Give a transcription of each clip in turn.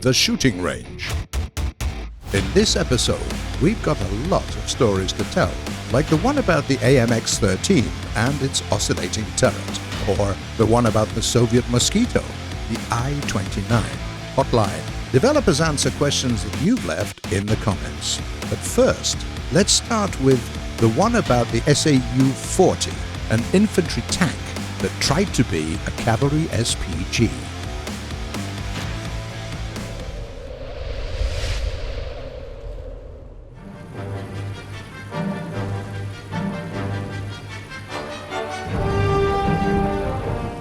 the shooting range. In this episode, we've got a lot of stories to tell, like the one about the AMX-13 and its oscillating turret, or the one about the Soviet Mosquito, the I-29. Hotline. Developers answer questions that you've left in the comments. But first, let's start with the one about the SAU-40, an infantry tank that tried to be a cavalry SPG.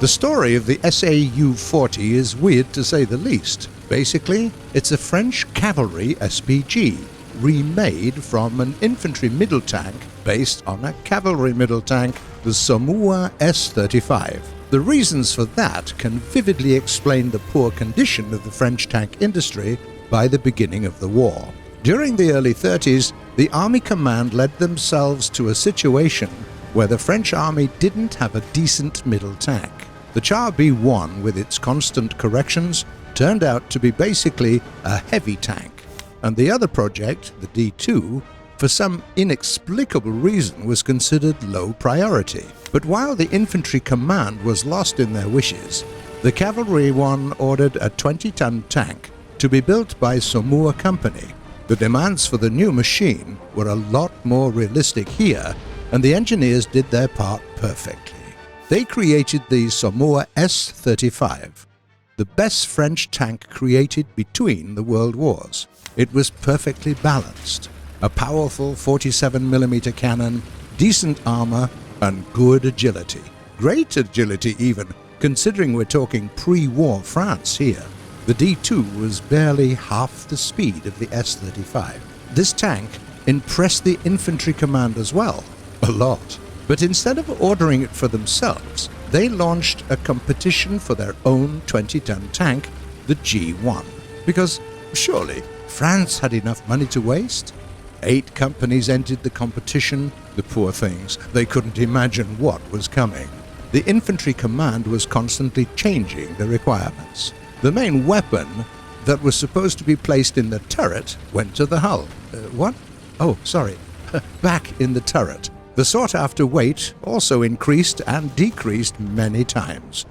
The story of the SAU-40 is weird to say the least. Basically, it's a French cavalry SPG, remade from an infantry middle tank based on a cavalry middle tank, the Saumur S-35. The reasons for that can vividly explain the poor condition of the French tank industry by the beginning of the war. During the early 30s, the Army Command led themselves to a situation where the French Army didn't have a decent middle tank. The Char B1, with its constant corrections, turned out to be basically a heavy tank, and the other project, the D2, for some inexplicable reason was considered low priority. But while the infantry command was lost in their wishes, the cavalry one ordered a 20-ton tank to be built by Saumur Company. The demands for the new machine were a lot more realistic here, and the engineers did their part perfectly. They created the Saumur S-35, the best French tank created between the world wars. It was perfectly balanced, a powerful 47mm cannon, decent armor, and good agility. Great agility even, considering we're talking pre-war France here. The D2 was barely half the speed of the S-35. This tank impressed the infantry command as well, a lot. But instead of ordering it for themselves, they launched a competition for their own 20-ton tank, the G1. Because, surely, France had enough money to waste? 8 companies entered the competition. The poor things, they couldn't imagine what was coming. The infantry command was constantly changing the requirements. The main weapon that was supposed to be placed in the turret went to the hull. What? Oh, sorry. Back in the turret. The sought-after weight also increased and decreased many times.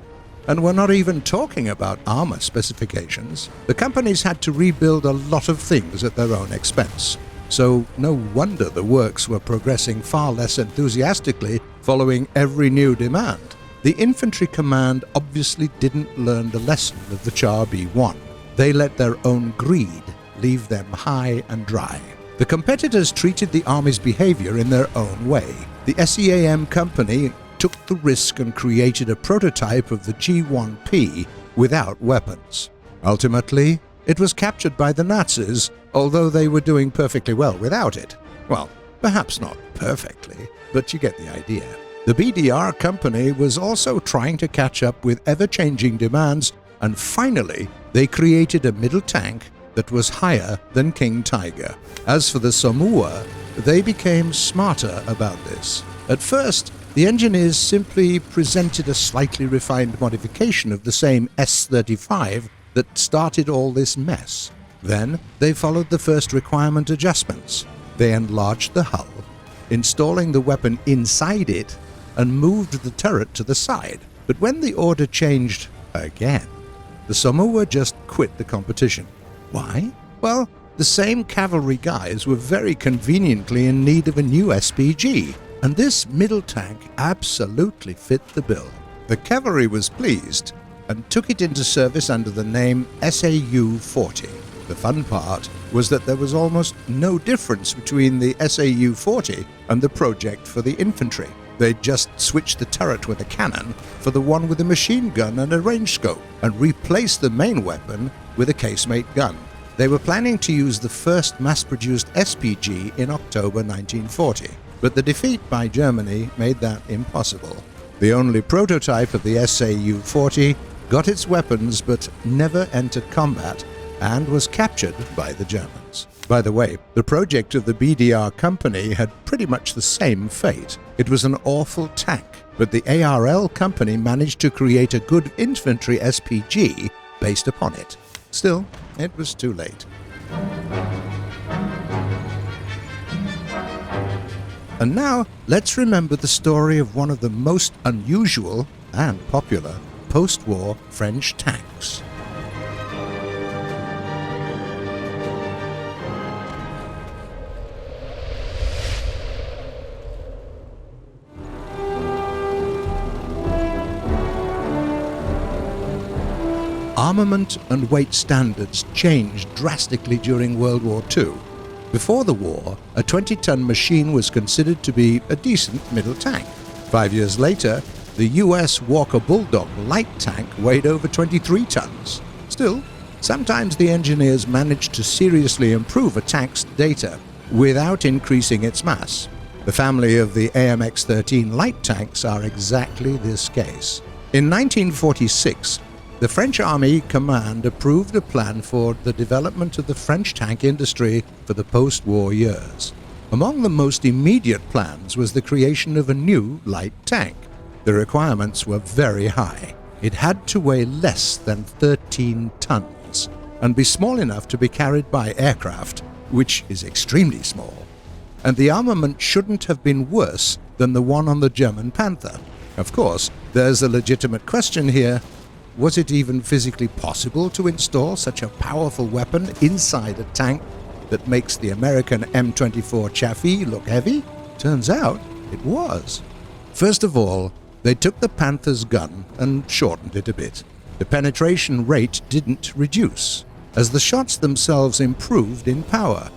And we're not even talking about armor specifications. The companies had to rebuild a lot of things at their own expense. So no wonder the works were progressing far less enthusiastically following every new demand. The infantry command obviously didn't learn the lesson of the Char B1. They let their own greed leave them high and dry. The competitors treated the Army's behavior in their own way. The SEAM company took the risk and created a prototype of the G1P without weapons. Ultimately, it was captured by the Nazis, although they were doing perfectly well without it. Well, perhaps not perfectly, but you get the idea. The BDR company was also trying to catch up with ever-changing demands, and finally, they created a middle tank that was higher than King Tiger. As for the Saumur, they became smarter about this. At first, the engineers simply presented a slightly refined modification of the same S-35 that started all this mess. Then, they followed the first requirement adjustments. They enlarged the hull, installing the weapon inside it, and moved the turret to the side. But when the order changed again, the Saumur just quit the competition. Why? Well, the same cavalry guys were very conveniently in need of a new SPG, and this middle tank absolutely fit the bill. The cavalry was pleased and took it into service under the name SAU-40. The fun part was that there was almost no difference between the SAU-40 and the project for the infantry. They just switched the turret with a cannon for the one with a machine gun and a range scope, and replaced the main weapon with a casemate gun. They were planning to use the first mass-produced SPG in October 1940, but the defeat by Germany made that impossible. The only prototype of the SAU-40 got its weapons but never entered combat, and was captured by the Germans. By the way, the project of the BDR company had pretty much the same fate. It was an awful tank, but the ARL company managed to create a good infantry SPG based upon it. Still, it was too late. And now, let's remember the story of one of the most unusual and popular post-war French tanks. Armament and weight standards changed drastically during World War II. Before the war, a 20-ton machine was considered to be a decent middle tank. 5 years later, the US Walker Bulldog light tank weighed over 23 tons. Still, sometimes the engineers managed to seriously improve a tank's data without increasing its mass. The family of the AMX-13 light tanks are exactly this case. In 1946, the French Army Command approved a plan for the development of the French tank industry for the post-war years. Among the most immediate plans was the creation of a new light tank. The requirements were very high. It had to weigh less than 13 tons and be small enough to be carried by aircraft, which is extremely small. And the armament shouldn't have been worse than the one on the German Panther. Of course, there's a legitimate question here. Was it even physically possible to install such a powerful weapon inside a tank that makes the American M24 Chaffee look heavy? Turns out it was. First of all, they took the Panther's gun and shortened it a bit. The penetration rate didn't reduce, as the shots themselves improved in power.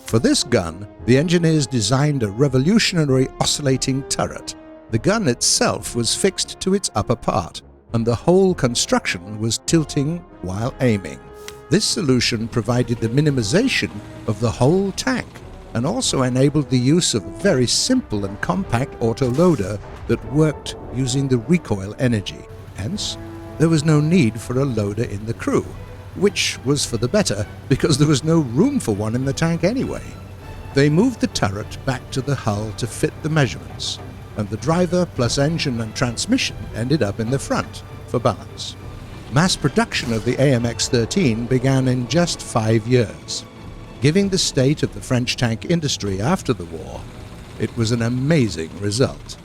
For this gun, the engineers designed a revolutionary oscillating turret. The gun itself was fixed to its upper part, and the whole construction was tilting while aiming. This solution provided the minimization of the whole tank and also enabled the use of a very simple and compact autoloader that worked using the recoil energy. Hence, there was no need for a loader in the crew, which was for the better because there was no room for one in the tank anyway. They moved the turret back to the hull to fit the measurements, and the driver plus engine and transmission ended up in the front for balance. Mass production of the AMX-13 began in just 5 years. Given the state of the French tank industry after the war, it was an amazing result.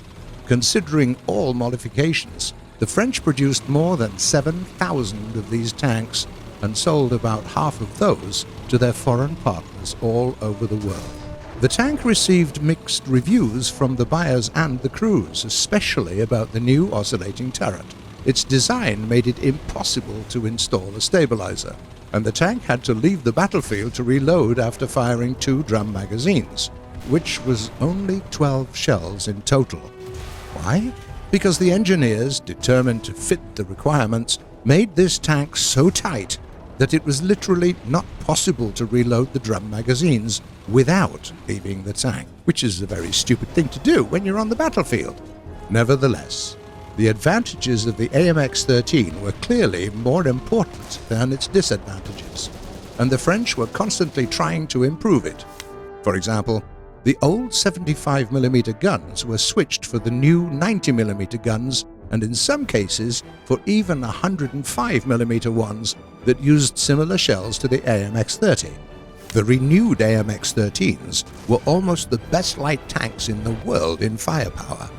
Considering all modifications, the French produced more than 7,000 of these tanks and sold about half of those to their foreign partners all over the world. The tank received mixed reviews from the buyers and the crews, especially about the new oscillating turret. Its design made it impossible to install a stabilizer, and the tank had to leave the battlefield to reload after firing 2 drum magazines, which was only 12 shells in total. Why? Because the engineers, determined to fit the requirements, made this tank so tight that it was literally not possible to reload the drum magazines without leaving the tank, which is a very stupid thing to do when you're on the battlefield. Nevertheless, the advantages of the AMX-13 were clearly more important than its disadvantages, and the French were constantly trying to improve it. For example, the old 75mm guns were switched for the new 90mm guns, and in some cases for even 105mm ones that used similar shells to the AMX-30. The renewed AMX-13s were almost the best light tanks in the world in firepower,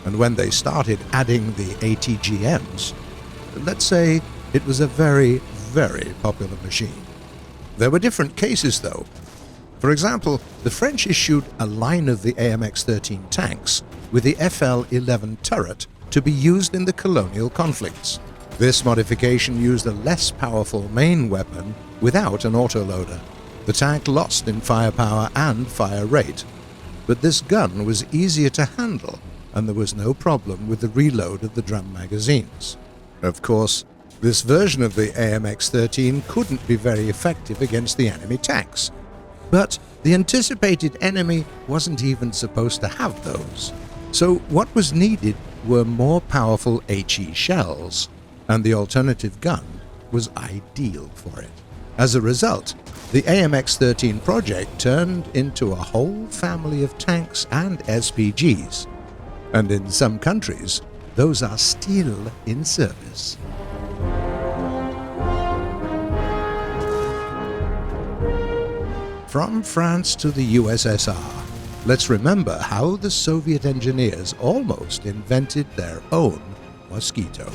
and when they started adding the ATGMs, let's say it was a very, very popular machine. There were different cases though. For example, the French issued a line of the AMX-13 tanks with the FL-11 turret to be used in the colonial conflicts. This modification used a less powerful main weapon without an autoloader. The tank lost in firepower and fire rate, but this gun was easier to handle and there was no problem with the reload of the drum magazines. Of course, this version of the AMX-13 couldn't be very effective against the enemy tanks, but the anticipated enemy wasn't even supposed to have those. So what was needed were more powerful HE shells, and the alternative gun was ideal for it. As a result, the AMX-13 project turned into a whole family of tanks and SPGs, and in some countries, those are still in service. From France to the USSR, let's remember how the Soviet engineers almost invented their own Mosquito.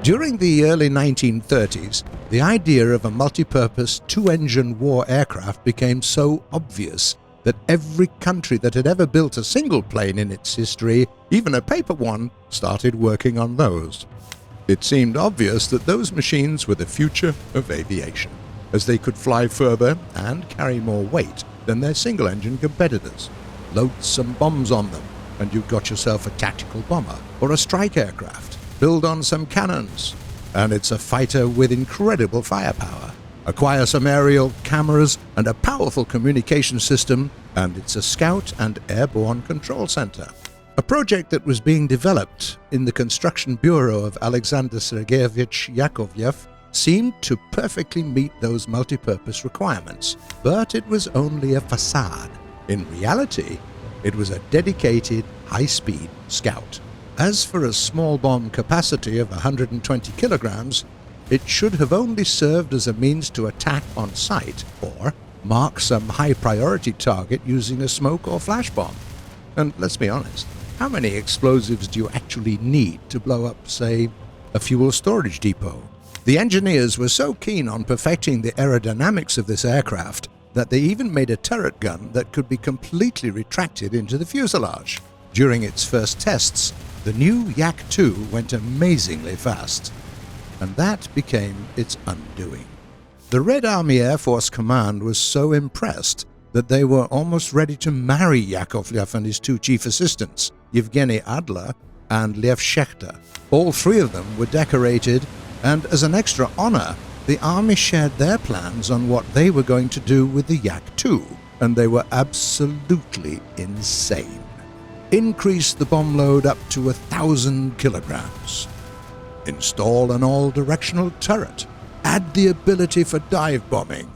During the early 1930s, the idea of a multi-purpose two-engine war aircraft became so obvious that every country that had ever built a single plane in its history, even a paper one, started working on those. It seemed obvious that those machines were the future of aviation, as they could fly further and carry more weight than their single-engine competitors. Load some bombs on them, and you've got yourself a tactical bomber or a strike aircraft. Build on some cannons, and it's a fighter with incredible firepower. Acquire some aerial cameras and a powerful communication system, and it's a scout and airborne control center. A project that was being developed in the construction bureau of Alexander Sergeyevich Yakovlev seemed to perfectly meet those multipurpose requirements, but it was only a facade. In reality, it was a dedicated, high-speed scout. As for a small bomb capacity of 120 kilograms, it should have only served as a means to attack on sight or mark some high-priority target using a smoke or flash bomb. And let's be honest, how many explosives do you actually need to blow up, say, a fuel storage depot? The engineers were so keen on perfecting the aerodynamics of this aircraft that they even made a turret gun that could be completely retracted into the fuselage. During its first tests, the new Yak-2 went amazingly fast, and that became its undoing. The Red Army Air Force Command was so impressed that they were almost ready to marry Yakovlev and his two chief assistants, Yevgeny Adler and Lev Schechter. All three of them were decorated, and as an extra honor, the Army shared their plans on what they were going to do with the Yak-2, and they were absolutely insane. Increase the bomb load up to 1,000 kilograms. Install an all-directional turret. Add the ability for dive bombing.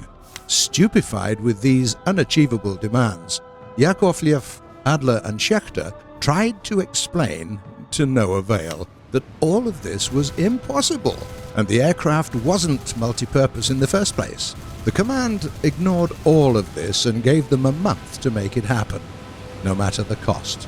Stupefied with these unachievable demands, Yakovlev, Adler and Schechter tried to explain, to no avail, that all of this was impossible, and the aircraft wasn't multi-purpose in the first place. The command ignored all of this and gave them a month to make it happen, no matter the cost.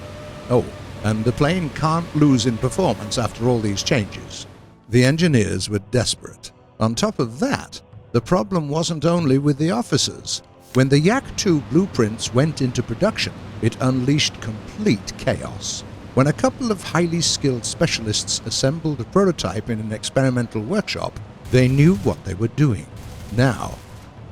Oh, and the plane can't lose in performance after all these changes. The engineers were desperate. On top of that, the problem wasn't only with the officers. When the Yak-2 blueprints went into production, it unleashed complete chaos. When a couple of highly skilled specialists assembled a prototype in an experimental workshop, they knew what they were doing. Now,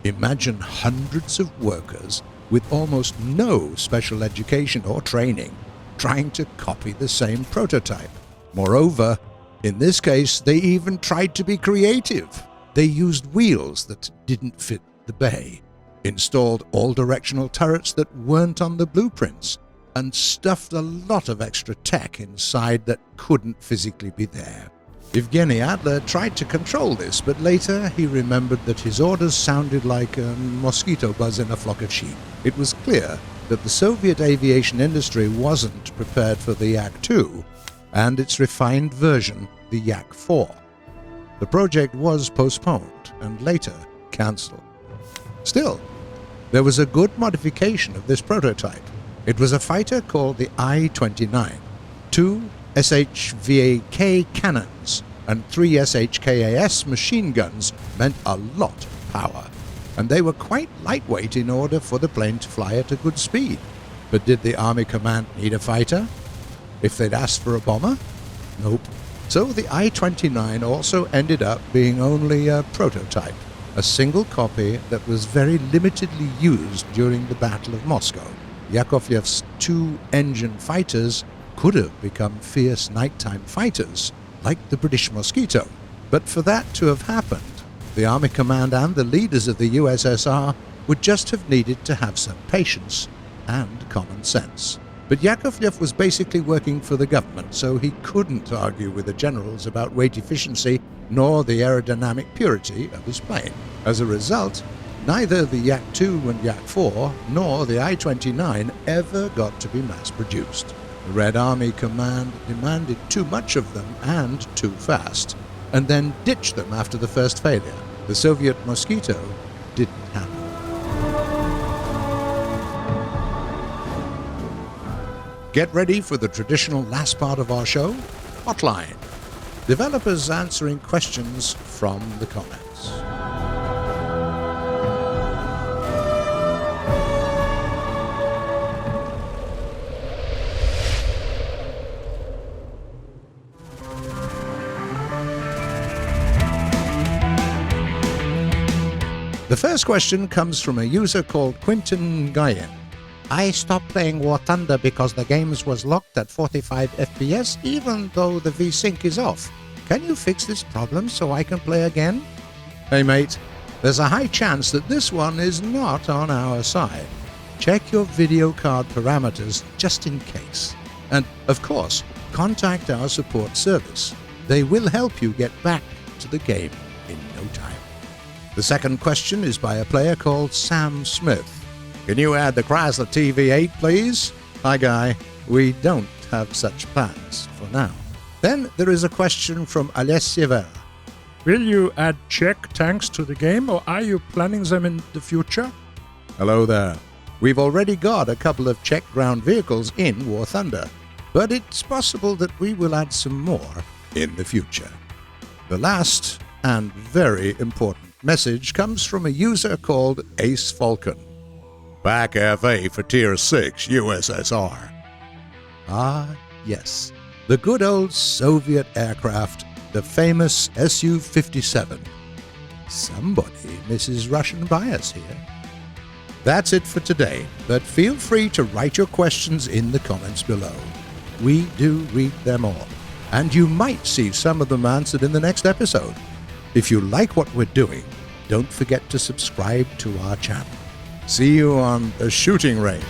imagine hundreds of workers with almost no special education or training trying to copy the same prototype. Moreover, in this case, they even tried to be creative. They used wheels that didn't fit the bay, installed all-directional turrets that weren't on the blueprints, and stuffed a lot of extra tech inside that couldn't physically be there. Yevgeny Adler tried to control this, but later he remembered that his orders sounded like a mosquito buzz in a flock of sheep. It was clear that the Soviet aviation industry wasn't prepared for the Yak-2 and its refined version, the Yak-4. The project was postponed and later cancelled. Still, there was a good modification of this prototype. It was a fighter called the I-29. 2 SHVAK cannons and 3 SHKAS machine guns meant a lot of power, and they were quite lightweight in order for the plane to fly at a good speed. But did the Army Command need a fighter? If they'd asked for a bomber? Nope. So the I-29 also ended up being only a prototype, a single copy that was very limitedly used during the Battle of Moscow. Yakovlev's 2-engine fighters could have become fierce nighttime fighters, like the British Mosquito. But for that to have happened, the Army Command and the leaders of the USSR would just have needed to have some patience and common sense. But Yakovlev was basically working for the government, so he couldn't argue with the generals about weight efficiency nor the aerodynamic purity of his plane. As a result, neither the Yak-2 and Yak-4 nor the I-29 ever got to be mass-produced. The Red Army Command demanded too much of them and too fast, and then ditched them after the first failure. The Soviet Mosquito didn't happen. Get ready for the traditional last part of our show, Hotline. Developers answering questions from the comments. The first question comes from a user called Quinton Guyen. I stopped playing War Thunder because the game was locked at 45 FPS even though the Vsync is off. Can you fix this problem so I can play again? Hey mate, there's a high chance that this one is not on our side. Check your video card parameters just in case. And, of course, contact our support service. They will help you get back to the game in no time. The second question is by a player called Sam Smith. Can you add the Chrysler TV8, please? Hi, Guy. We don't have such plans for now. Then there is a question from Alessia Vera. Will you add Czech tanks to the game, or are you planning them in the future? Hello there. We've already got a couple of Czech ground vehicles in War Thunder, but it's possible that we will add some more in the future. The last and very important message comes from a user called Ace Falcon. Back FA for Tier 6 USSR. Ah, yes. The good old Soviet aircraft, the famous Su-57. Somebody misses Russian bias here. That's it for today, but feel free to write your questions in the comments below. We do read them all, and you might see some of them answered in the next episode. If you like what we're doing, don't forget to subscribe to our channel. See you on the shooting range.